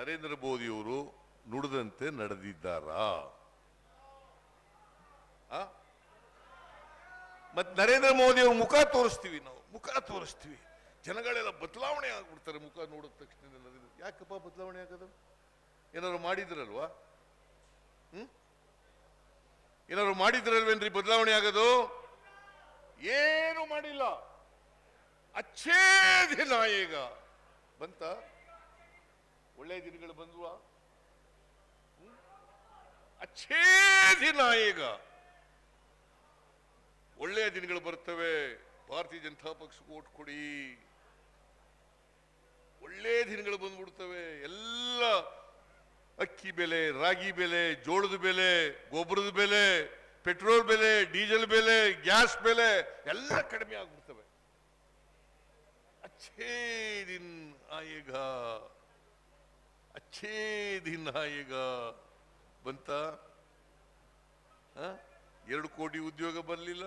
ನರೇಂದ್ರ ಮೋದಿಯವರು ನುಡಿದಂತೆ ನಡೆದಿದ್ದಾರಾ? ಮತ್ತೆ ನರೇಂದ್ರ ಮೋದಿ ಅವ್ರ ಮುಖ ತೋರಿಸ್ತೀವಿ, ನಾವು ಮುಖ ತೋರಿಸ್ತೀವಿ, ಜನಗಳೆಲ್ಲ ಬದಲಾವಣೆ ಆಗ್ಬಿಡ್ತಾರೆ ಮುಖ ನೋಡಿದ ತಕ್ಷಣ. ಯಾಕಪ್ಪ ಬದಲಾವಣೆ ಆಗೋದು? ಏನಾದ್ರು ಮಾಡಿದ್ರಲ್ವಾ? ಏನಾದ್ರು ಮಾಡಿದ್ರಲ್ವೇನ್ರಿ ಬದಲಾವಣೆ ಆಗೋದು? ಏನು ಮಾಡಿಲ್ಲ. ಅಚ್ಛೇ ನಾಯಕ ಬಂತ, ಒಳ್ಳೆ ದಿನಗಳು ಬಂದ್ವಾ? ಅಚ್ಛೇ ನಾಯಕ, ಒಳ್ಳೆಯ ದಿನಗಳು ಬರ್ತವೆ. ಭಾರತೀಯ ಜನತಾ ಪಕ್ಷಕ್ಕೆ ಓಟ್ ಕೊಡಿ, ಒಳ್ಳೆ ದಿನಗಳು ಬಂದ್ಬಿಡ್ತವೆ. ಎಲ್ಲ ಅಕ್ಕಿ ಬೆಲೆ, ರಾಗಿ ಬೆಲೆ, ಜೋಳದ ಬೆಲೆ, ಗೊಬ್ಬರದ ಬೆಲೆ, ಪೆಟ್ರೋಲ್ ಬೆಲೆ, ಡೀಸೆಲ್ ಬೆಲೆ, ಗ್ಯಾಸ್ ಬೆಲೆ ಎಲ್ಲ ಕಡಿಮೆ ಆಗ್ಬಿಡ್ತವೆ. ಅಚ್ಛೇ ದಿನ್ ಆಯೇಗ, ಅಚ್ಛೇ ದಿನ್ ಆಯೇಗ ಬಂತ. 2 ಕೋಟಿ ಉದ್ಯೋಗ ಬರಲಿಲ್ಲ,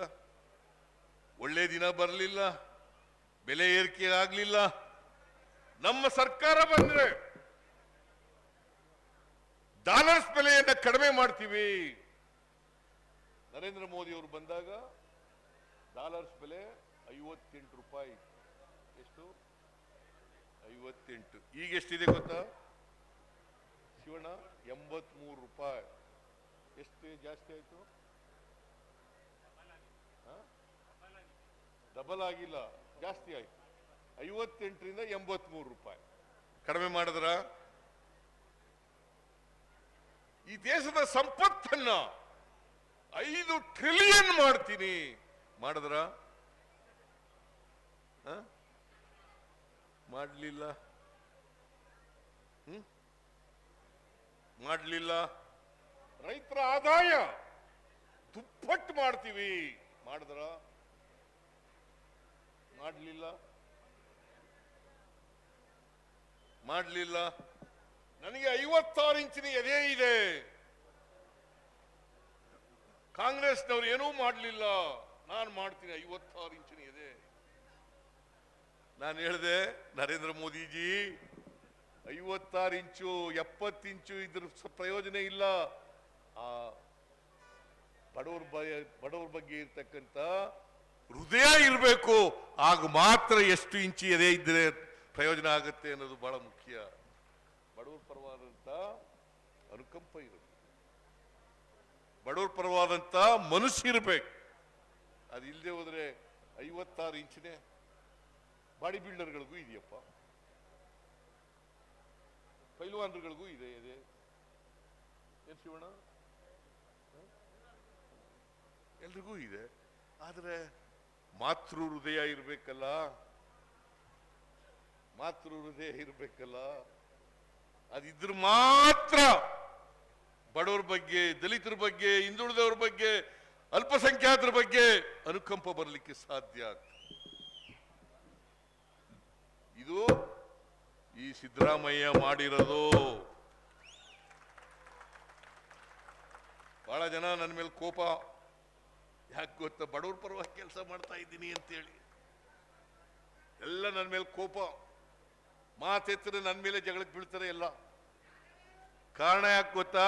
ಒಳ್ಳೆ ದಿನ ಬರಲಿಲ್ಲ, ಬೆಲೆ ಏರಿಕೆ ಆಗಲಿಲ್ಲ. ನಮ್ಮ ಸರ್ಕಾರ ಬಂದ್ರೆ ಡಾಲರ್ಸ್ ಬೆಲೆಯನ್ನ ಕಡಿಮೆ ಮಾಡ್ತೀವಿ. ನರೇಂದ್ರ ಮೋದಿ ಅವರು ಬಂದಾಗ ಡಾಲರ್ಸ್ ಬೆಲೆ 58 ರೂಪಾಯಿ. ಎಷ್ಟು? 58. ಈಗ ಎಷ್ಟಿದೆ ಗೊತ್ತಾ ಶಿವಣ್ಣ? 83 ರೂಪಾಯಿ. ಎಷ್ಟು ಜಾಸ್ತಿ ಆಯ್ತು? ಡಬಲ್ ಆಗಿಲ್ಲ, ಜಾಸ್ತಿ ಆಯ್ತು. 58ರಿಂದ 83 ರೂಪಾಯಿ ಕಡಿಮೆ ಮಾಡಿದ್ರ? ಈ ದೇಶದ ಸಂಪತ್ತನ್ನ 5 ಟ್ರಿಲಿಯನ್ ಮಾಡ್ತೀನಿ ಮಾಡಿದ್ರ? ಮಾಡಲಿಲ್ಲ, ಮಾಡಲಿಲ್ಲ. ರೈತರ ಆದಾಯ ದುಪ್ಪಟ್ಟು ಮಾಡ್ತೀವಿ ಮಾಡಿದ್ರ? ಮಾಡಲಿಲ್ಲ, ಮಾಡಲಿಲ್ಲ. ನನಗೆ 56 ಇಂಚಿನ ಎದೆ ಇದೆ. ಕಾಂಗ್ರೆಸ್ನವ್ರು ಏನೂ ಮಾಡಲಿಲ್ಲ, ನಾನು ಮಾಡ್ತೀನಿ 56 ಇಂಚಿನ ಎದೆ. ನಾನು ಹೇಳಿದೆ, ನರೇಂದ್ರ ಮೋದಿಜಿ 56 ಇಂಚು 70 ಇಂಚು ಇದ್ರ ಪ್ರಯೋಜನ ಇಲ್ಲ. ಆ ಬಡವರ ಬಗ್ಗೆ ಇರ್ತಕ್ಕಂಥ ಹೃದಯ ಇರಬೇಕು, ಆಗ ಮಾತ್ರ ಎಷ್ಟು ಇಂಚು ಎದೆ ಇದ್ರೆ ಪ್ರಯೋಜನ ಆಗುತ್ತೆ ಅನ್ನೋದು ಬಹಳ ಮುಖ್ಯ. ಬಡವರ ಪರವಾದಂತ ಅನುಕಂಪ ಇರಬೇಕು, ಬಡವರ ಪರವಾದಂತ ಮನಸ್ಸು ಇರಬೇಕು. ಅದು ಇಲ್ಲದೆ ಹೋದ್ರೆ 56 ಇಂಚಿನೇ ಬಾಡಿ ಬಿಲ್ಡರ್ಗಳಿಗೂ ಇದೆಯಪ್ಪ, ಪೈಲ್ವಾನ್ಗಳಿಗೂ ಇದೆ. ಏನ್ ಶಿವಣ್ಣ? ಎಲ್ರಿಗೂ ಇದೆ. ಆದ್ರೆ ಮಾತೃ ಹೃದಯ ಇರ್ಬೇಕಲ್ಲ, ಮಾತೃ ಹೃದಯ ಇರ್ಬೇಕಲ್ಲ. ಅದಿದ್ರ ಮಾತ್ರ ಬಡವರ ಬಗ್ಗೆ, ದಲಿತರ ಬಗ್ಗೆ, ಹಿಂದುಳಿದವರ ಬಗ್ಗೆ, ಅಲ್ಪಸಂಖ್ಯಾತರ ಬಗ್ಗೆ ಅನುಕಂಪ ಬರಲಿಕ್ಕೆ ಸಾಧ್ಯ ಆಗ್ತದೆ. ಇದು ಈ ಸಿದ್ದರಾಮಯ್ಯ ಮಾಡಿರೋದು. ಬಹಳ ಜನ ನನ್ನ ಮೇಲೆ ಕೋಪ, ಯಾಕೆ ಗೊತ್ತಾ? ಬಡವ್ರ ಪರವಾಗಿ ಕೆಲಸ ಮಾಡ್ತಾ ಇದ್ದೀನಿ ಅಂತೇಳಿ ಎಲ್ಲ ನನ್ನ ಮೇಲೆ ಕೋಪ, ಮಾತೆತ್ತರೆ ನನ್ನ ಮೇಲೆ ಜಗಳಕ್ಕೆ ಬೀಳ್ತಾರೆ ಎಲ್ಲ. ಕಾರಣ ಯಾಕೆ ಗೊತ್ತಾ?